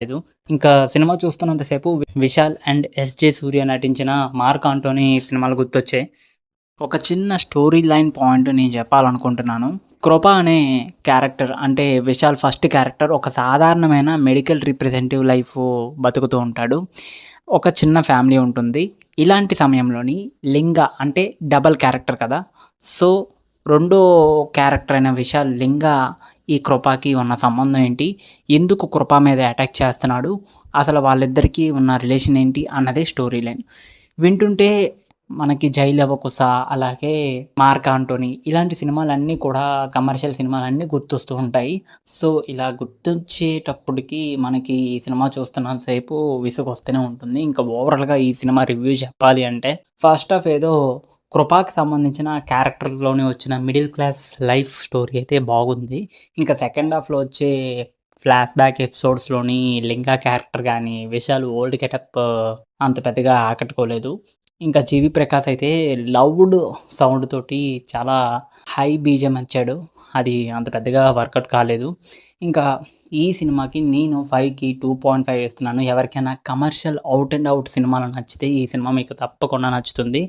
లేదు. ఇంకా సినిమా చూస్తున్నంత సేపు విశాల్ అండ్ ఎస్‌జే సూర్య నటించిన 'మార్క్ ఆంటోనీ' సినిమాలు గుర్తొచ్చాయి. ఒక చిన్న స్టోరీ లైన్ పాయింట్ నేను చెప్పాలనుకుంటున్నాను. కృప అనే క్యారెక్టర్ అంటే విశాల్ ఫస్ట్ క్యారెక్టర్ ఒక సాధారణమైన మెడికల్ రిప్రజెంటేటివ్ లైఫ్ బతుకుతూ ఉంటాడు. ఒక చిన్న ఫ్యామిలీ ఉంటుంది. ఇలాంటి సమయంలోని లింగ అంటే డబల్ క్యారెక్టర్ కదా! సో, రెండో క్యారెక్టర్ అయిన విశాల్ లింగ ఈ కృపకి ఉన్న సంబంధం ఏంటి? ఎందుకు కృప మీద అటాక్ చేస్తున్నాడు? అసలు వాళ్ళిద్దరికీ ఉన్న రిలేషన్ ఏంటి? అన్నదే స్టోరీ లైన్. వింటుంటే మనకి 'జై లవకుశ' అలాగే 'మార్క్ ఆంటోనీ' ఇలాంటి సినిమాలన్నీ కూడా కమర్షియల్ సినిమాలన్నీ గుర్తొస్తూ ఉంటాయి. సో, ఇలా గుర్తొచ్చేటప్పటికి మనకి ఈ సినిమా చూస్తున్నంత సేపు విసుగొస్తూనే ఉంటుంది. ఇంకా ఓవరాల్‌గా ఈ సినిమా రివ్యూ చెప్పాలి అంటే ఫస్ట్ హాఫ్ ఏదో కృపకి సంబంధించిన క్యారెక్టర్‌లోని వచ్చిన మిడిల్ క్లాస్ లైఫ్ స్టోరీ అయితే బాగుంది. ఇంకా సెకండ్ హాఫ్‌లో వచ్చే ఫ్లాష్ బ్యాక్ ఎపిసోడ్స్‌లోని లింగా క్యారెక్టర్ గానీ, విశాల్ ఓల్డ్ గెటప్ అంత పెద్దగా ఆకట్టుకోలేదు. ఇంకా 'జీవి ప్రకాష్' అయితే లౌడ్ సౌండ్ తోటి చాలా హై బీజీఎం ఇచ్చాడు. అది అంత పెద్దగా వర్కౌట్ కాలేదు. ఇంకా ఈ సినిమాకి నేను 5కి 2.5 ఇస్తున్నాను. ఎవరికైనా కమర్షియల్ ఔట్ అండ్ ఔట్ సినిమాలు నచ్చితే ఈ సినిమా మీకు తప్పకుండా నచ్చుతుంది.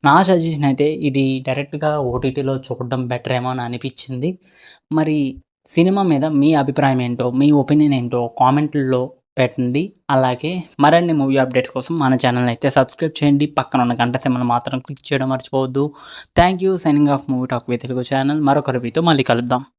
నా సజెషన్ అయితే ఇది డైరెక్ట్‌గా ఓటీటీలో చూడడం బెటర్ ఏమో అని అనిపిచ్చింది. మరి సినిమా మీద మీ అభిప్రాయం ఏంటో, మీ ఒపీనియన్ ఏంటో కామెంట్‌ల్లో పెట్టండి. అలాగే మరిన్ని మూవీ అప్డేట్స్ కోసం మన ఛానల్‌ని అయితే సబ్స్క్రైబ్ చేయండి. పక్కన ఉన్న గంట సింబల్ మాత్రం క్లిక్ చేయడం మర్చిపోవద్దు. Thank you. Signing off movie talk with Telugu channel. మరొక రివ్యూతో మళ్ళీ కలుద్దాం.